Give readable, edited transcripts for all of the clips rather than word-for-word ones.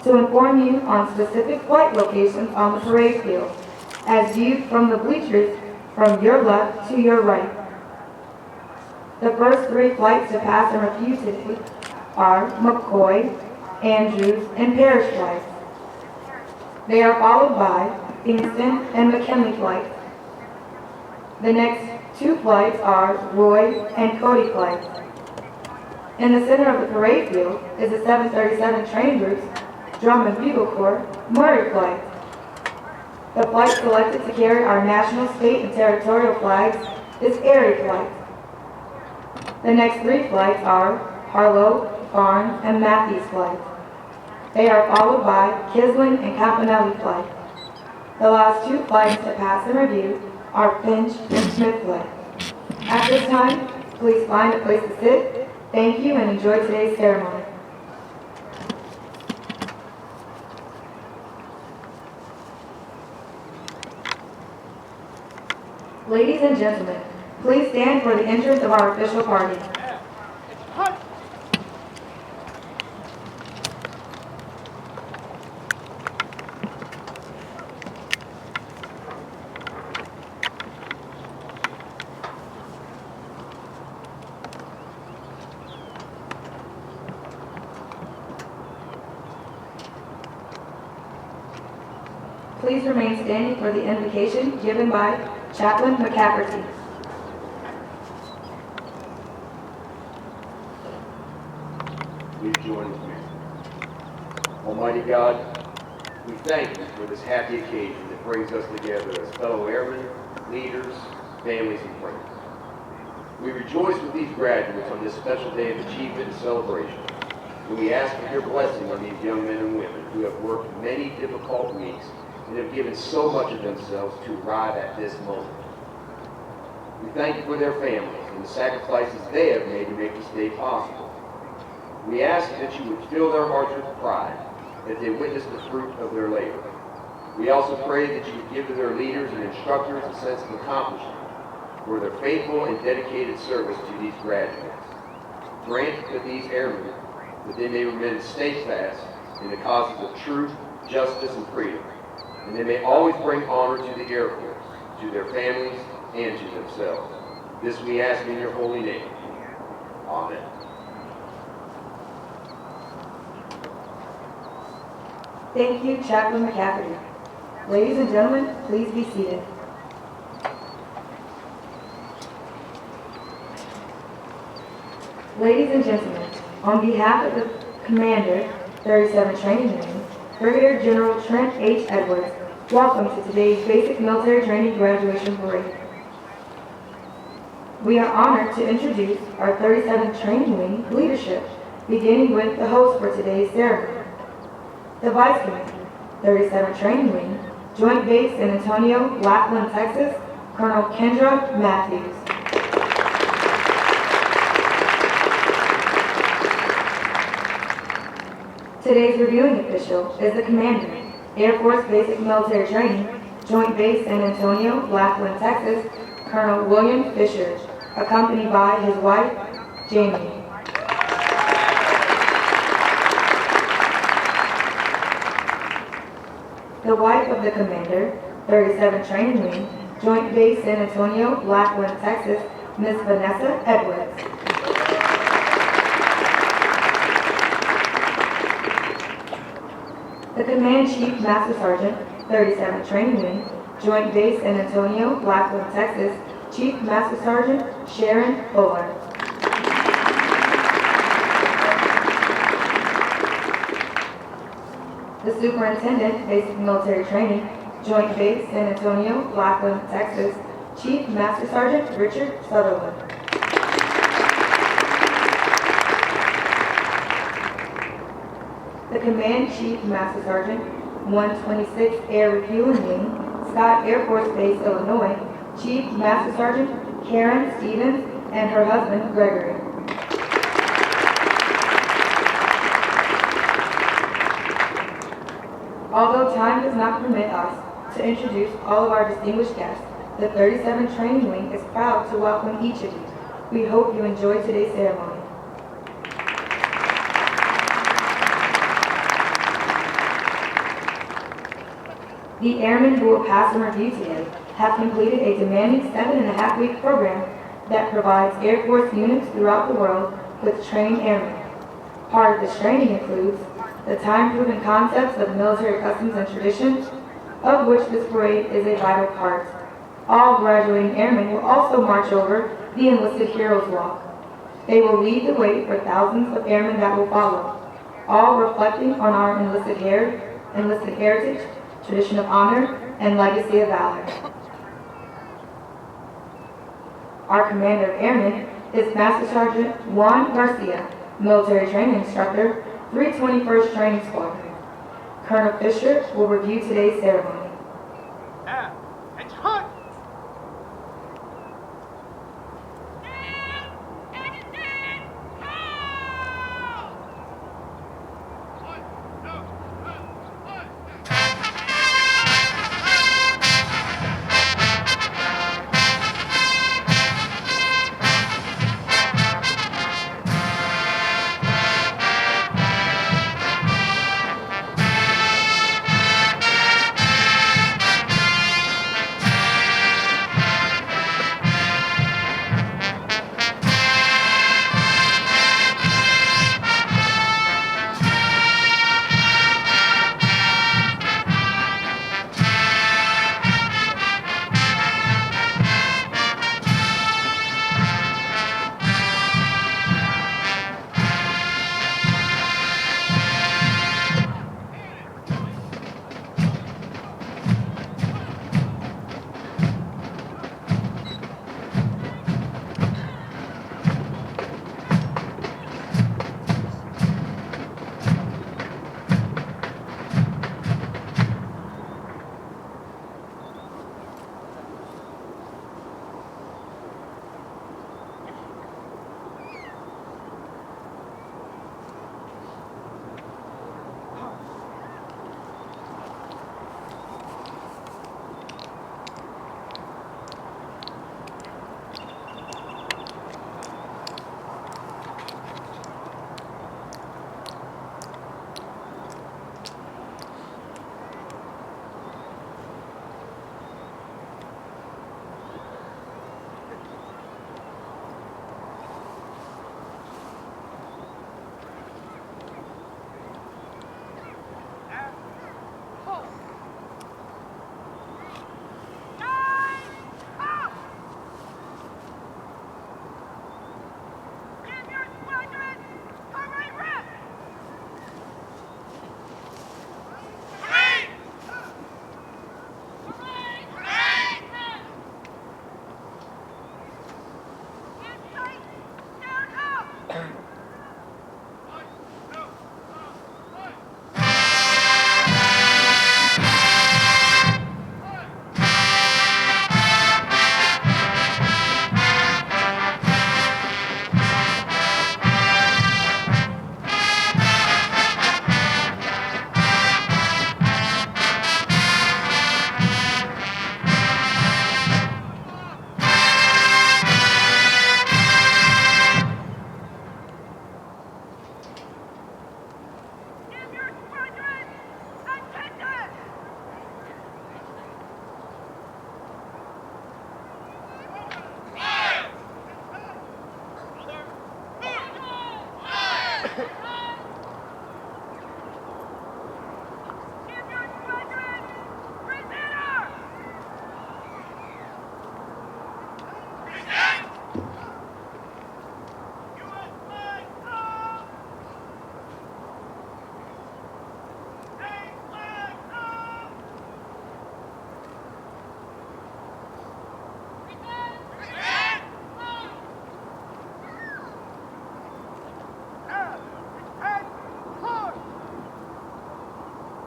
to inform you on specific flight locations on the parade field, as viewed from the bleachers from your left to your right. The first 3 flights to pass and review today are McCoy, Andrews, and Parrish flights. They are followed by Kingston and McKinley flights. The next 2 flights are Roy and Cody flights. In the center of the parade field is the 737 Train Group's Drum and Bugle Corps Murray flight. The flight selected to carry our national, state, and territorial flags is Erie flight. The next 3 flights are Harlow, Barnes, and Matthews flights. They are followed by Kisling and Campanelli flight. The last 2 flights to pass and review are Finch and Smith flight. At this time, please find a place to sit. Thank you and enjoy today's ceremony. Ladies and gentlemen, please stand for the entrance of our official party. Please remain standing for the invocation given by Chaplain McCafferty. Please join with me. Almighty God, we thank you for this happy occasion that brings us together as fellow airmen, leaders, families, and friends. We rejoice with these graduates on this special day of achievement and celebration, and we ask for your blessing on these young men and women who have worked many difficult weeks and have given so much of themselves to arrive at this moment. We thank you for their families and the sacrifices they have made to make this day possible. We ask that you would fill their hearts with pride as they witness the fruit of their labor. We also pray that you would give to their leaders and instructors a sense of accomplishment for their faithful and dedicated service to these graduates. Grant that these airmen, that they may remain steadfast in the causes of truth, justice, and freedom, and they may always bring honor to the Air Force, to their families, and to themselves. This we ask in your holy name. Amen. Thank you, Chaplain McCafferty. Ladies and gentlemen, please be seated. Ladies and gentlemen, on behalf of the Commander, 37 Training Wing, Brigadier General Trent H. Edwards, welcome to today's Basic Military Training Graduation Parade. We are honored to introduce our 37 Training Wing leadership, beginning with the host for today's ceremony. The Vice Commander, 37 Training Wing, Joint Base San Antonio, Lackland, Texas, Colonel Kendra Matthews. Today's reviewing official is the Commander, Air Force Basic Military Training, Joint Base San Antonio, Lackland, Texas, Colonel William Fisher, accompanied by his wife, Jamie. The wife of the Commander, 37 Training Wing, Joint Base San Antonio, Lackland, Texas, Ms. Vanessa Edwards. The Command Chief Master Sergeant, 37 Training Wing, Joint Base San Antonio, Lackland, Texas, Chief Master Sergeant Sharon Fuller. The Superintendent, Basic Military Training, Joint Base San Antonio, Lackland, Texas, Chief Master Sergeant Richard Sutherland. The Command Chief Master Sergeant, 126th Air Refueling Wing, Scott Air Force Base, Illinois, Chief Master Sergeant Karen Stevens and her husband Gregory. Although time does not permit us to introduce all of our distinguished guests, the 37 Training Wing is proud to welcome each of you. We hope you enjoy today's ceremony. The airmen who will pass and review today have completed a demanding 7.5-week program that provides Air Force units throughout the world with trained airmen. Part of this training includes the time-proven concepts of military customs and traditions, of which this parade is a vital part. All graduating airmen will also march over the Enlisted Heroes Walk. They will lead the way for thousands of airmen that will follow, all reflecting on our enlisted heritage, tradition of honor, and legacy of valor. Our commander of airmen is Master Sergeant Juan Garcia, military training instructor, 321st Training Squadron. Colonel Fisher will review today's ceremony. It's hot!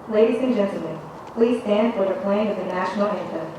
Ladies and gentlemen, please stand for the playing of the national anthem.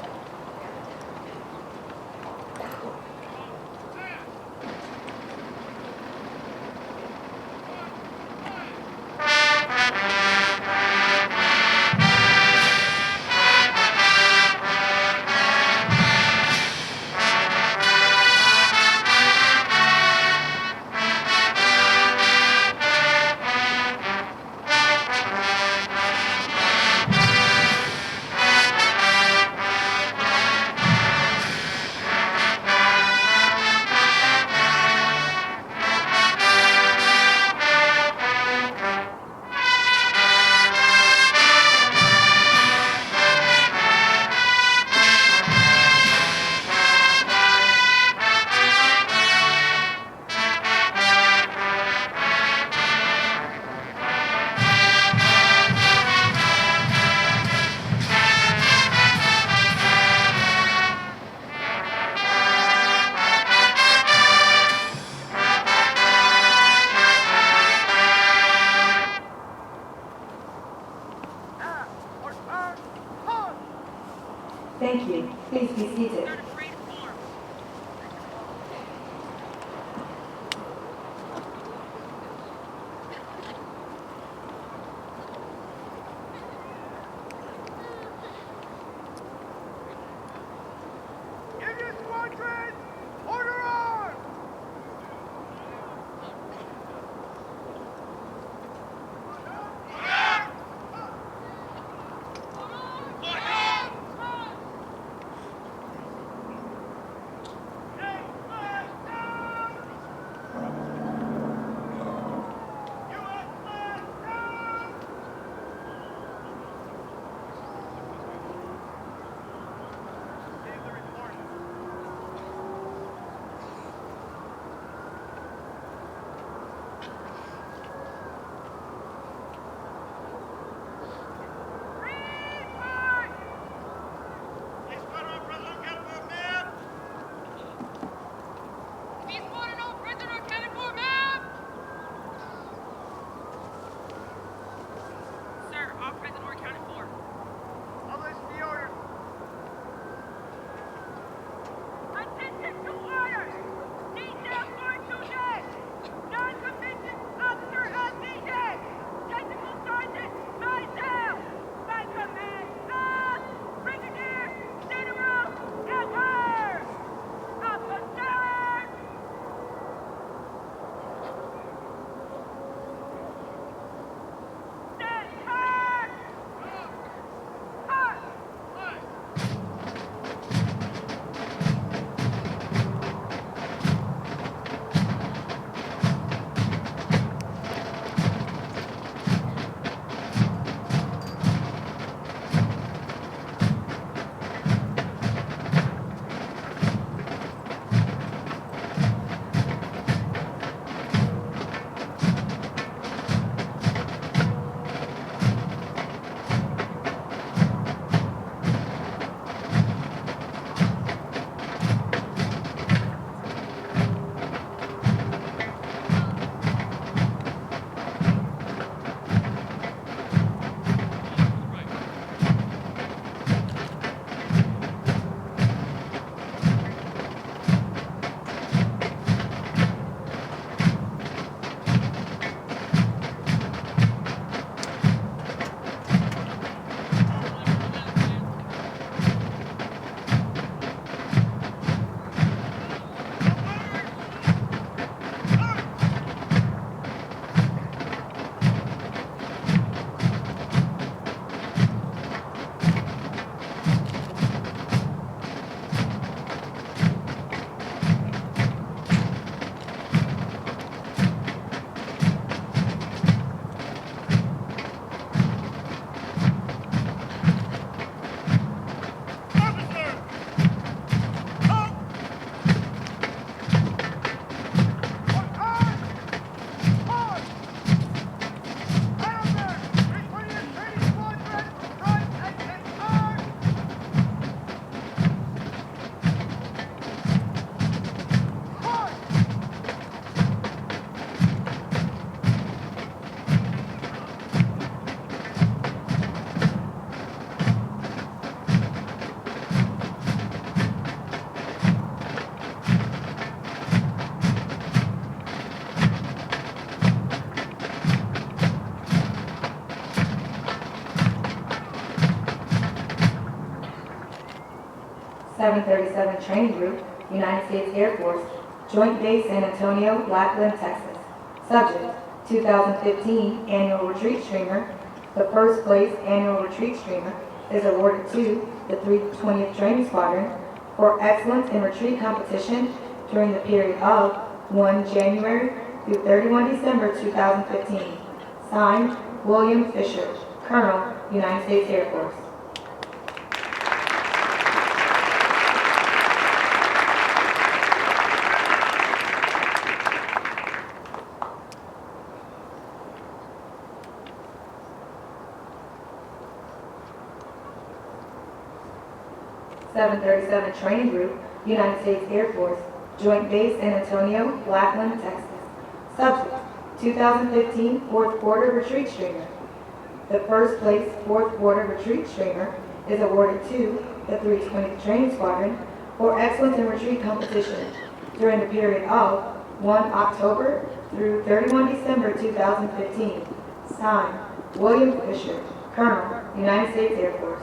Thank you. Please be seated. Union Squadron, order arms! .737 Training Group, United States Air Force, Joint Base San Antonio, Lackland, Texas. Subject, 2015 Annual Retreat Streamer. The first place Annual Retreat Streamer is awarded to the 320th Training Squadron for excellence in retreat competition during the period of 1 January through 31 December 2015. Signed, William Fisher, Colonel, United States Air Force. .737 Training Group, United States Air Force, Joint Base San Antonio, Lackland, Texas. Subject, 2015 Fourth Quarter Retreat Streamer. The first place Fourth Quarter Retreat Streamer is awarded to the 320th Training Squadron for excellence in retreat competition during the period of 1 October through 31 December 2015. Signed, William Fisher, Colonel, United States Air Force.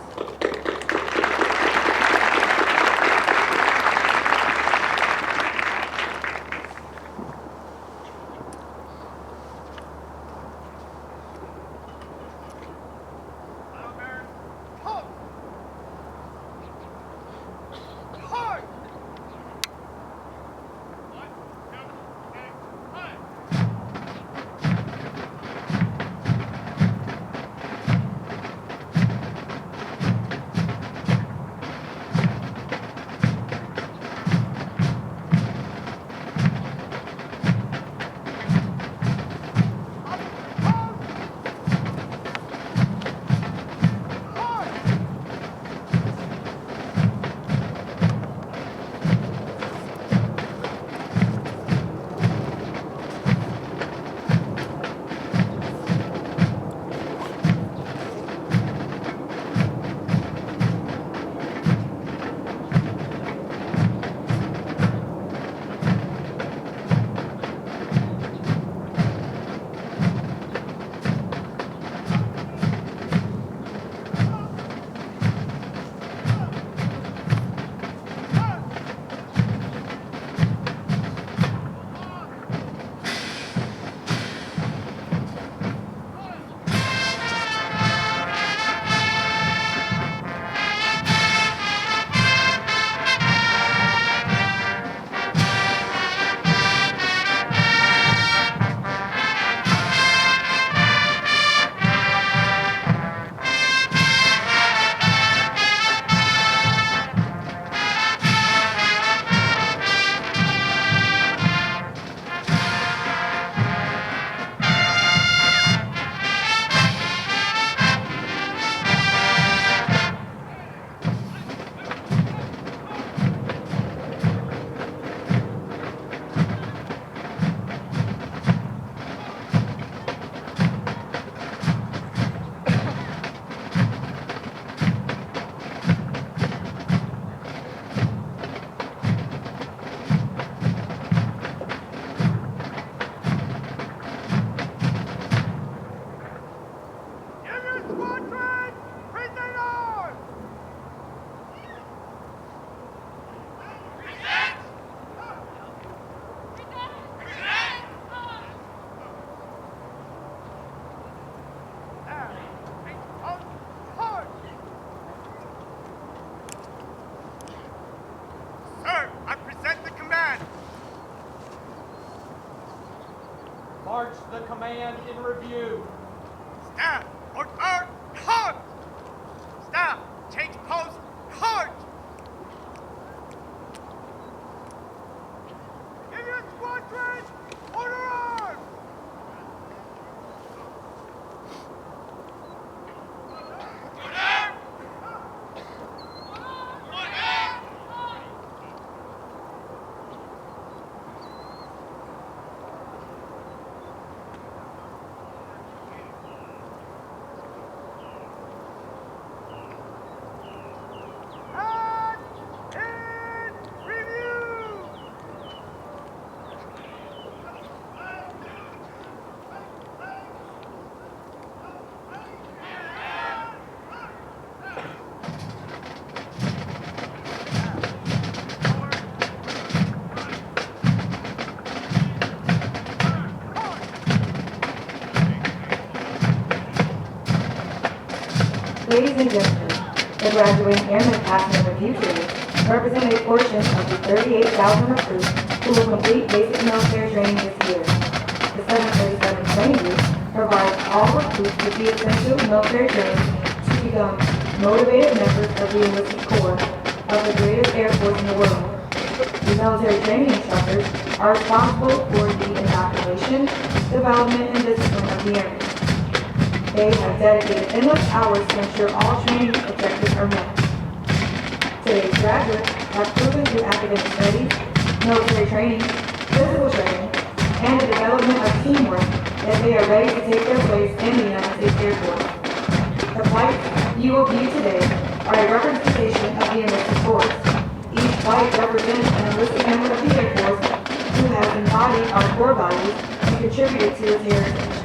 March the command in review. Staff, order, halt! Staff, change post, halt! Union Squadron, order arms! Ladies and gentlemen, the graduating airmen passing the review training represent a portion of the 38,000 recruits who will complete basic military training this year. The 737 training group provides all recruits with the essential military training to become motivated members of the enlisted corps of the greatest air force in the world. The military training instructors are responsible for the indoctrination, development, and discipline of the airmen. They have dedicated endless hours to ensure all training objectives are met. Today's graduates have proven through academic studies, military training, physical training, and the development of teamwork that they are ready to take their place in the United States Air Force. The flights you will view today are a representation of the enlisted force. Each flight represents an enlisted member of the Air Force who has embodied our core values and contributed to its heritage.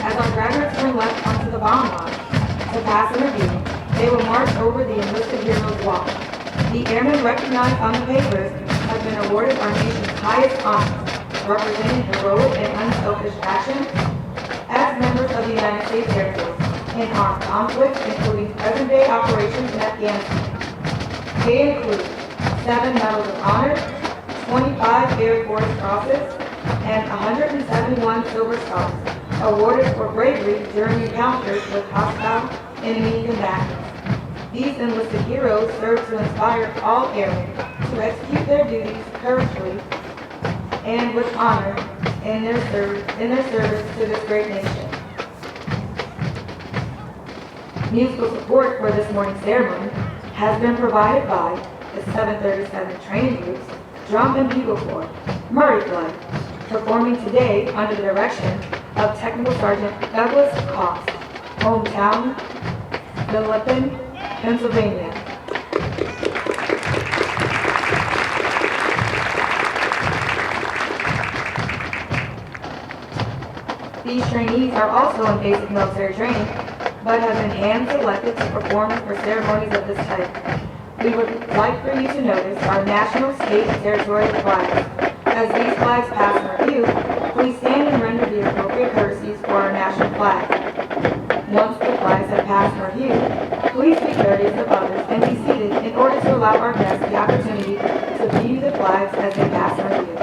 As our graduates turn left onto the bomb line to pass and review, they will march over the enlisted heroes walk. The airmen recognized on the papers have been awarded our nation's highest honors, representing heroic and unselfish actions as members of the United States Air Force in armed conflicts, including present-day operations in Afghanistan. They include 7 Medals of Honor, 25 Air Force Crosses, and 171 Silver Stars, awarded for bravery during encounters with hostile enemy combatants. These enlisted heroes serve to inspire all airmen to execute their duties courageously and with honor in their service to this great nation. Musical support for this morning's ceremony has been provided by the 737 Training Group's Drum and Bugle Corps, Murray Blood, performing today under the direction of Technical Sergeant Douglas Cost, hometown, Lackland, Pennsylvania. These trainees are also in basic military training, but have been hand-selected to perform for ceremonies of this type. We would like for you to notice our national, state, and territorial flags. As these flags pass in review, please stand and render the appropriate courtesies for our national flag. Once the flags have passed in review, please be courteous of others and be seated in order to allow our guests the opportunity to view the flags as they pass in review.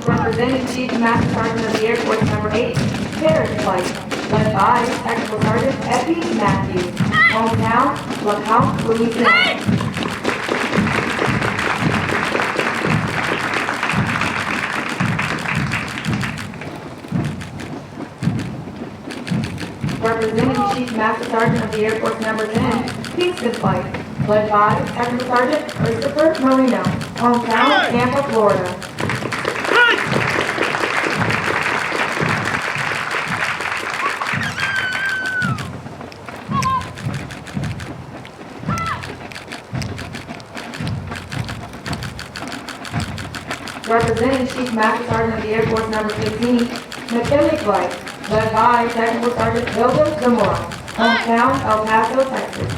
Representing Chief Master Sergeant of the Air Force Number 8, Paris Flight, led by Technical Sergeant Effie Matthews, hometown, LaCount, Louisiana. Representing Chief Master Sergeant of the Air Force Number 10, Kingston Flight, led by Technical Sergeant Christopher Marino, hometown, Tampa, Florida. Representing Chief Master Sergeant of the Air Force Number 15, McKinley Flight, led by Technical Sergeant Hilda Zamora, hometown, El Paso, Texas.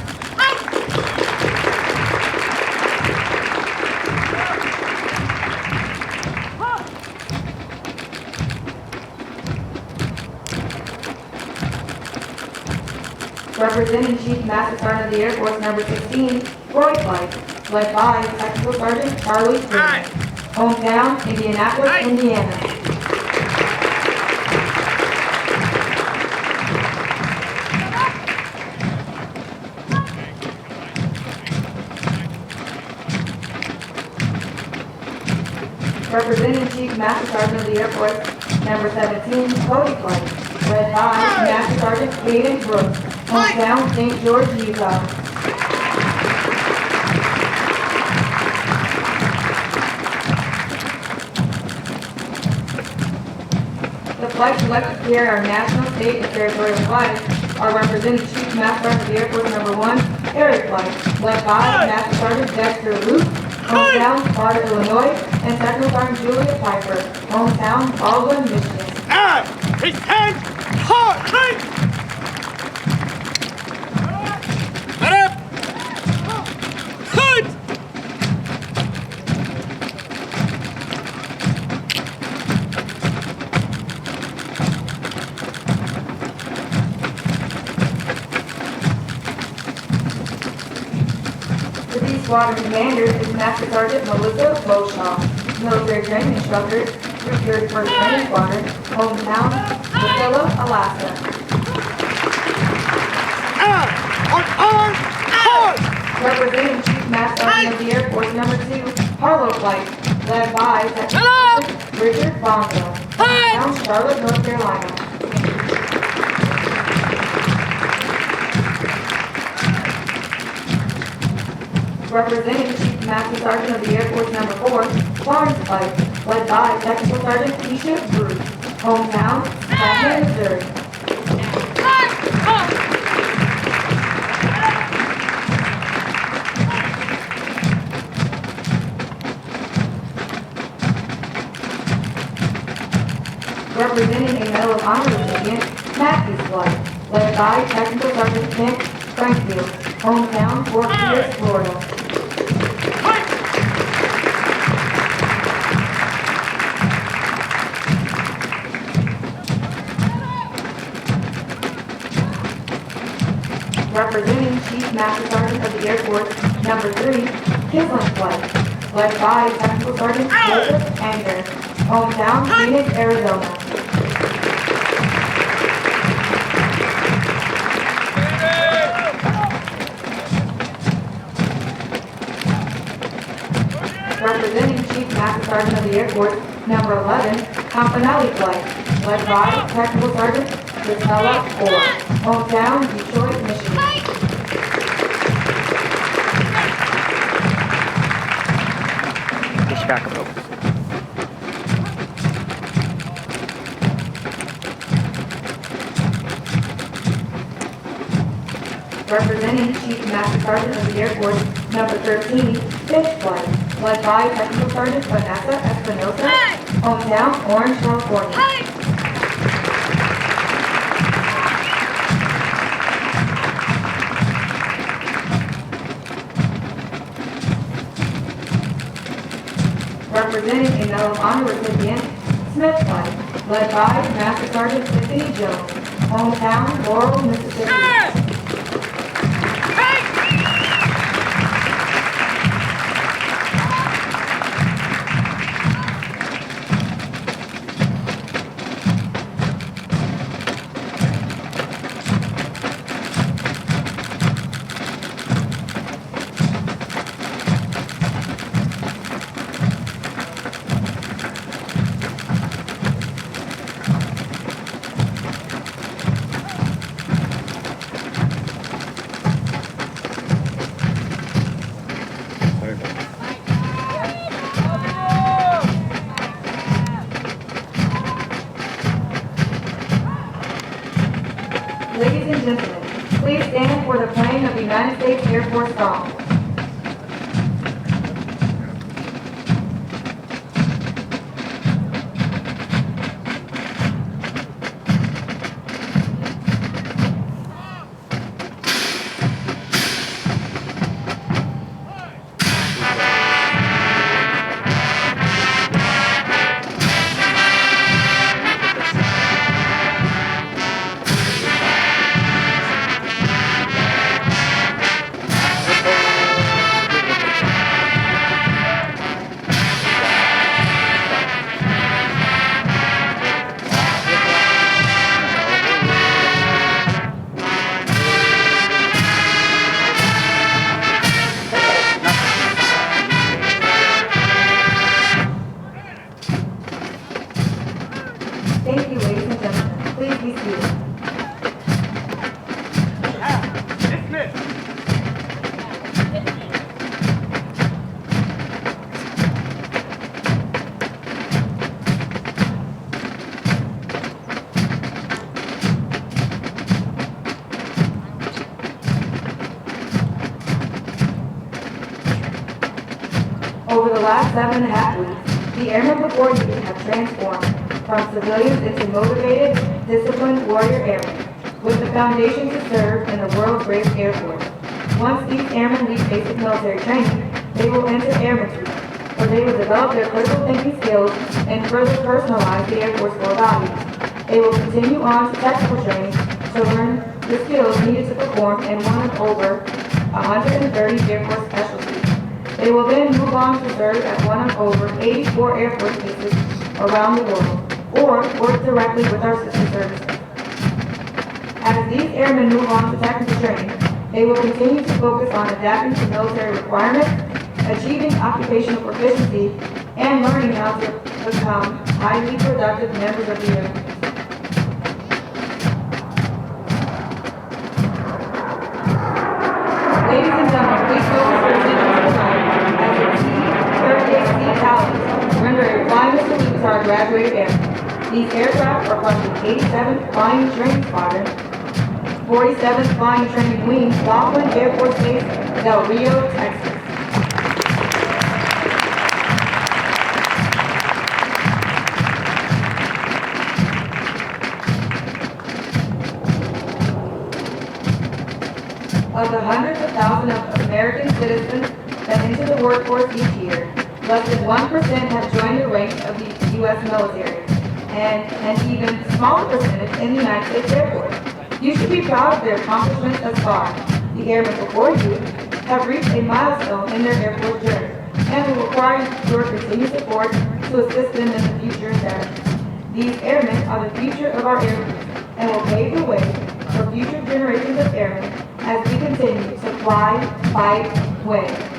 Representing Chief Master Sergeant of the Air Force Number 16, Roy Flight, led by Technical Sergeant Charlie Freeman. Hometown, Indianapolis, Indiana. Representing Chief Master Sergeant of the Air Force Number 17, Cody Flight, led by Master Sergeant Hayden Brooks. Hometown, St. George, Utah. The flight selected to carry our national, state, and territorial flags are representing Chief Master Sergeant of the Air Force Number 1, Air Flight, led by Master Sergeant Dexter Luke. Hometown, Sparta, Illinois, and Technical Sergeant Julia Piper. Hometown, Baldwin, Michigan. And his hands hard. Let up. Good. The B Squadron Commander is Master Sergeant Melissa Boshaw, military training instructor, 331st Training Squadron, hometown, Wasilla, Alaska. Representing Chief Master Sergeant of the Air Force Number 2, Harlow Flight, led by Technical Richard Bonzo, hometown, Charlotte, North Carolina. Representing Chief Master Sergeant of the Air Force Number 4, Florence Flight, led by Technical Sergeant Keisha Bruce, hometown, Stafford, Missouri. Representing a Medal of Honor recipient, Matthews Flight, led by Technical Sergeant Kent Frankfield, hometown, Fort Pierce, Florida. Representing Chief Master Sergeant of the Air Force Number 3, Kisling Flight, led by Technical Sergeant Joseph Anger, hometown, Phoenix, Arizona. Representing Chief Master Sergeant of the Air Force Number 11, Campanelli Flight, led by Technical Sergeant Gisela Orr, hometown, Detroit, Michigan. Representing Chief Master Sergeant of the Air Force Number 13, Fish Flight, led by Technical Sergeant Vanessa Espinosa, hometown, Orange, California. Representing a Medal of Honor recipient, Smith Flight, led by Master Sergeant Tiffany Jones, hometown, Laurel, Mississippi. Ladies and gentlemen, please stand for the playing of the United States Air Force song. Over the last 7.5 weeks, the airmen before you have transformed from civilians into motivated, disciplined warrior airmen with the foundation to serve in the world's greatest Air Force. Once these airmen leave basic military training, they will enter Airman School, where they will develop their critical thinking skills and further personalize the Air Force core values. They will continue on to technical training to learn the skills needed to perform in one of over 130 Air Force specialties. They will then move on to serve at one of over 84 Air Force bases around the world, or work directly with our sister services. As these airmen move on to technical training, they will continue to focus on adapting to military requirements, achieving occupational proficiency, and learning how to become highly productive members of the Air Force. Ladies and gentlemen, please focus your attention tonight as the T-38C Talents render a flying salute to our graduated airmen. These aircraft are from the 87th Flying Training Squadron, 47th Flying Training Wing, Lackland Air Force Base, Del Rio, Texas. Of the hundreds of thousands of American citizens that enter the workforce each year, less than 1% have joined the ranks of the U.S. military, and an even smaller percentage in the United States Air Force. You should be proud of their accomplishments thus far. The airmen before you have reached a milestone in their Air Force journey, and will require your continued support to assist them in the future endeavors. These airmen are the future of our Air Force, and will pave the way for future generations of airmen as we continue to fly, fight, win.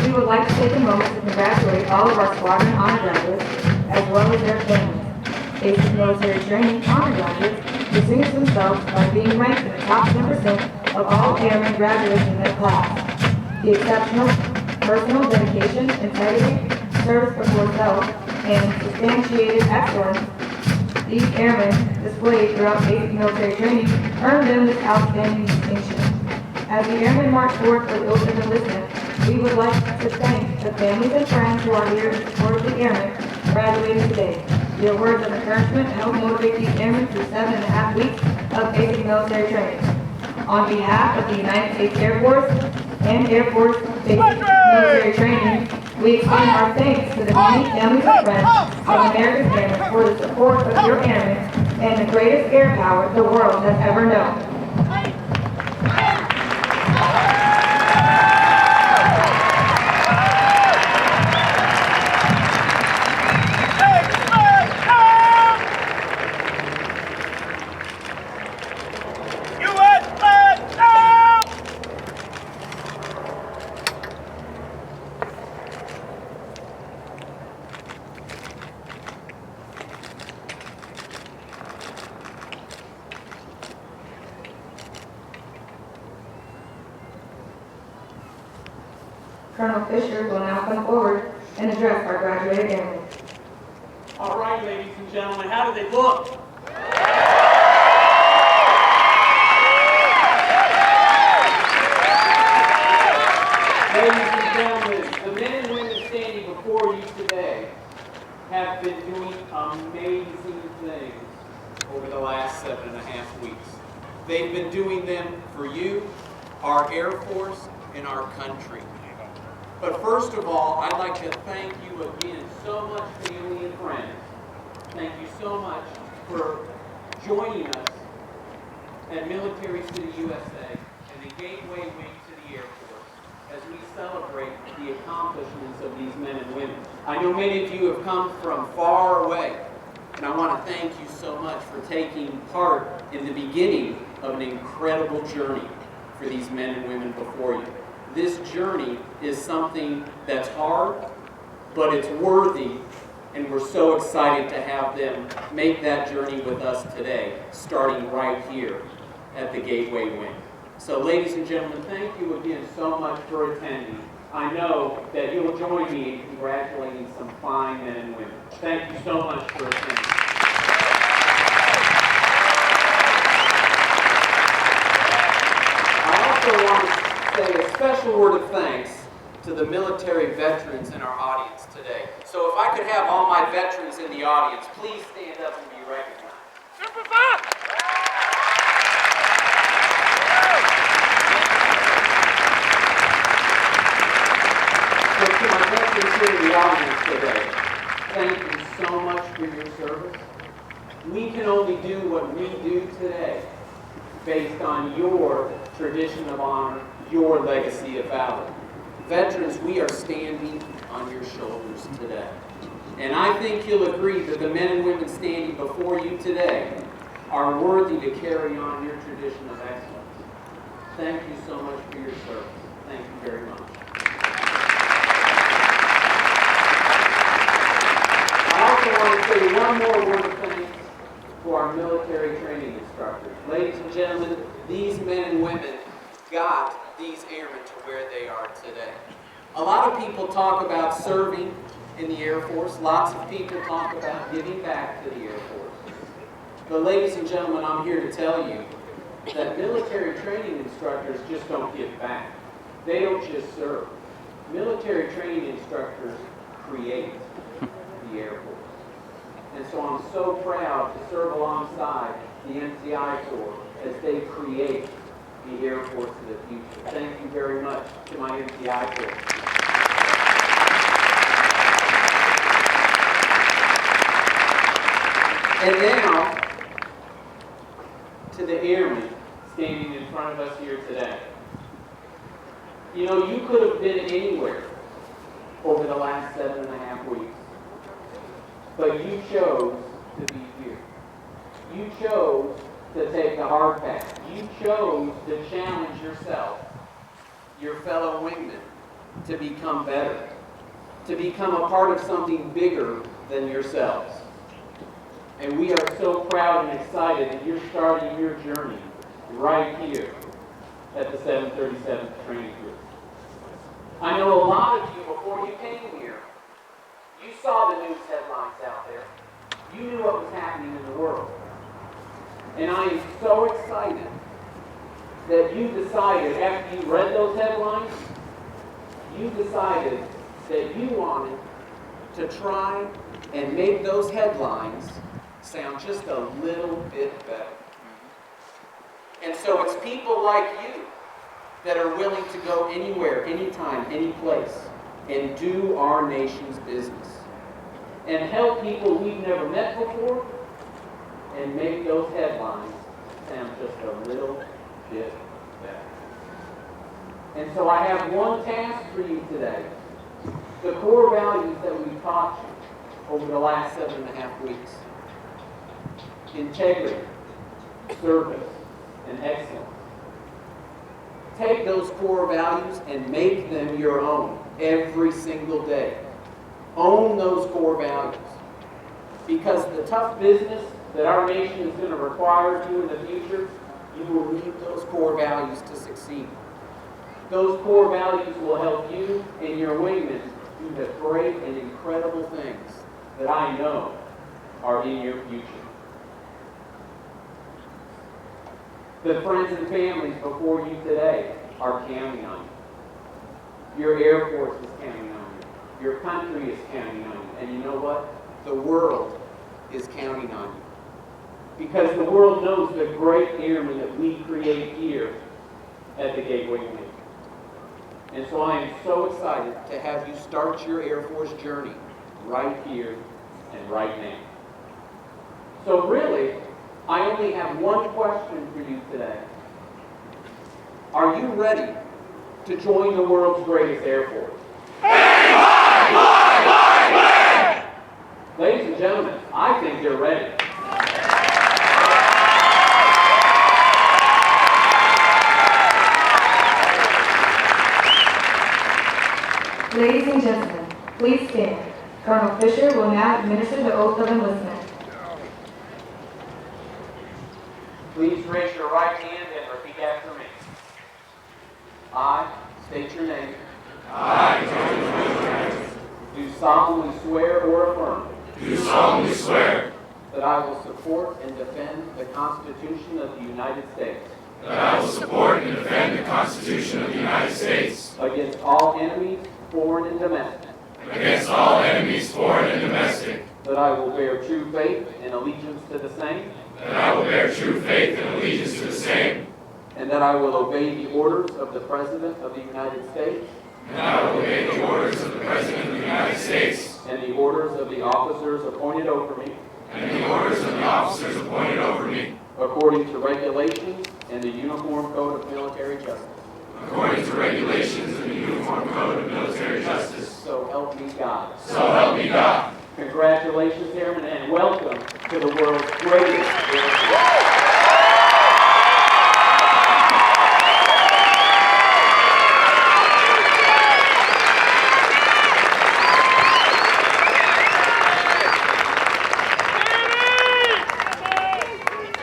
We would like to take a moment to congratulate all of our squadron honor graduates, as well as their families. Basic military training honor graduates distinguish themselves by being ranked in the top 10% of all airmen graduates in their class. The exceptional personal dedication, integrity, service before self, and substantiated excellence these airmen displayed throughout basic military training earned them this outstanding distinction. As the airmen march forward for the oath of enlistment, we would like to thank the families and friends who are here in support of the airmen graduating today. Your words of encouragement help motivate these airmen through 7.5 weeks of basic military training. On behalf of the United States Air Force and Air Force Basic Military Training, we extend our thanks to the many families and friends of America's Airmen for the support of your airmen and the greatest air power the world has ever known. Colonel Fisher will now come forward and address our graduated airmen. All right, ladies and gentlemen, how do they look? Ladies and gentlemen, the men and women standing before you today have been doing amazing things over the last 7.5 weeks. They've been doing them for you, our Air Force, and our country. But first of all, I'd like to thank you again so much, family and friends. Thank you so much for joining us at Military City, USA, and the Gateway Wing to the Air Force as we celebrate the accomplishments of these men and women. I know many of you have come from far away, and I want to thank you so much for taking part in the beginning of an incredible journey for these men and women before you. This journey is something that's hard, but it's worthy, and we're so excited to have them make that journey with us today, starting right here at the Gateway Wing. So ladies and gentlemen, thank you again so much for attending. I know that you'll join me in congratulating some fine men and women. Thank you so much for attending. I also want to say a special word of thanks to the military veterans in our audience today. So if I could have all my veterans in the audience, please stand up and be recognized. So to my veterans here in the audience today, thank you so much for your service. We can only do what we do today based on your tradition of honor, your legacy of valor. Veterans, we are standing on your shoulders today. And I think you'll agree that the men and women standing before you today are worthy to carry on your tradition of excellence. Thank you so much for your service. Thank you very much. I also want to say one more word of thanks to our military training instructors. Ladies and gentlemen, these men and women got these airmen to where they are today. A lot of people talk about serving in the Air Force. Lots of people talk about giving back to the Air Force. But ladies and gentlemen, I'm here to tell you that military training instructors just don't give back. They don't just serve. Military training instructors create the Air Force. And so I'm so proud to serve alongside the MCI Corps as they create the Air Force of the future. Thank you very much to my MCI Corps. And now, to the airmen standing in front of us here today. You know, you could have been anywhere over the last 7.5 weeks, but you chose to be here. You chose to take the hard path. You chose to challenge yourself, your fellow wingmen, to become better, to become a part of something bigger than yourselves. And we are so proud and excited that you're starting your journey right here at the 737th Training Group. I know a lot of you, before you came here, you saw the news headlines out there. You knew what was happening in the world. And I am so excited that you decided, after you read those headlines, you decided that you wanted to try and make those headlines sound just a little bit better. And so it's people like you that are willing to go anywhere, anytime, any place, and do our nation's business. And help people we've never met before, and make those headlines sound just a little bit better. And so I have one task for you today. The core values that we've taught you over the last 7.5 weeks. Integrity, service, and excellence. Take those core values and make them your own every single day. Own those core values. Because the tough business that our nation is going to require of you in the future, you will need those core values to succeed. Those core values will help you and your wingmen do the great and incredible things that I know are in your future. The friends and families before you today are counting on you. Your Air Force is counting on you. Your country is counting on you. And you know what? The world is counting on you. Because the world knows the great airmen that we create here at the Gateway Wing. And so I am so excited to have you start your Air Force journey right here and right now. So really, I only have one question for you today. Are you ready to join the world's greatest Air Force? Ladies and gentlemen, I think you're ready. Ladies and gentlemen, please stand. Colonel Fisher will now administer the oath of enlistment. Please raise your right hand and repeat after me. I state your name. I, Do solemnly swear or affirm do solemnly swear that I will support and defend the Constitution of the United States that I will support and defend the Constitution of the United States against all enemies, foreign and domestic, against all enemies, foreign and domestic, that I will bear true faith and allegiance to the same, that I will bear true faith and allegiance to the same, and that I will obey the orders of the President of the United States and I will obey the orders of the President of the United States and the orders of the officers appointed over me and the orders of the officers appointed over me, according to regulations and the Uniform Code of Military Justice. according to regulations of the Uniform Code of Military Justice. So help me God. So help me God. Congratulations, Airmen, and welcome to the world's greatest Air Force.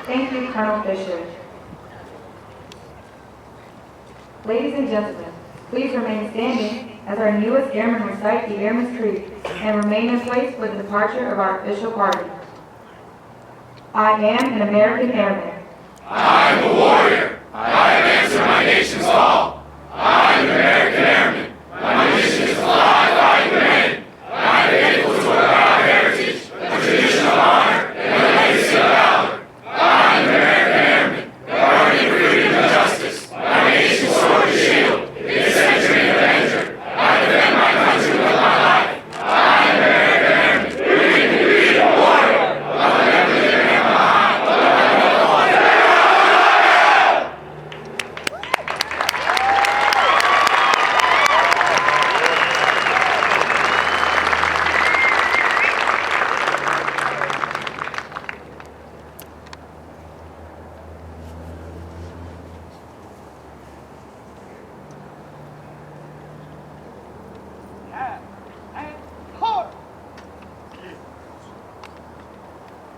Thank you, Colonel Fisher. Ladies and gentlemen, please remain standing as our newest airmen recite the Airman's Creed and remain in place for the departure of our official party. I am an American airman. I am a warrior. I have answered my nation's call. I am an American airman. My mission is to fly by command. I am faithful to our proud heritage, a tradition of honor, and a legacy of valor. I am an American airman, guarding freedom and justice. My nation's sword and shield, its century and avenger. I defend my country with my life. I am an American airman, living to be a warrior. I'll never leave a man behind.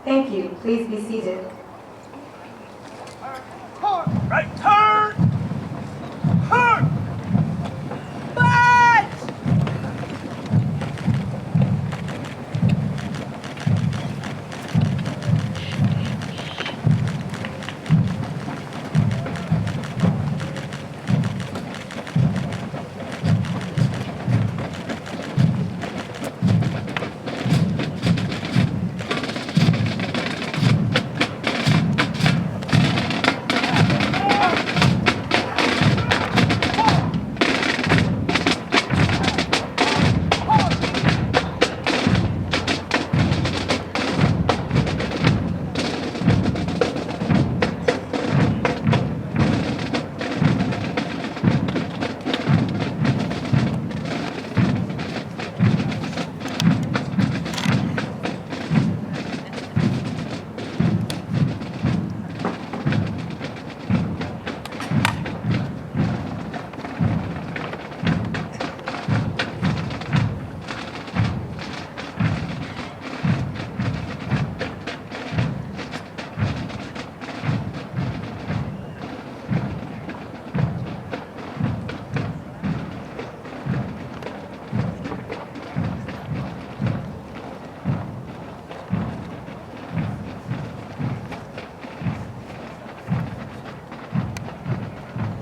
Thank you. Please be seated.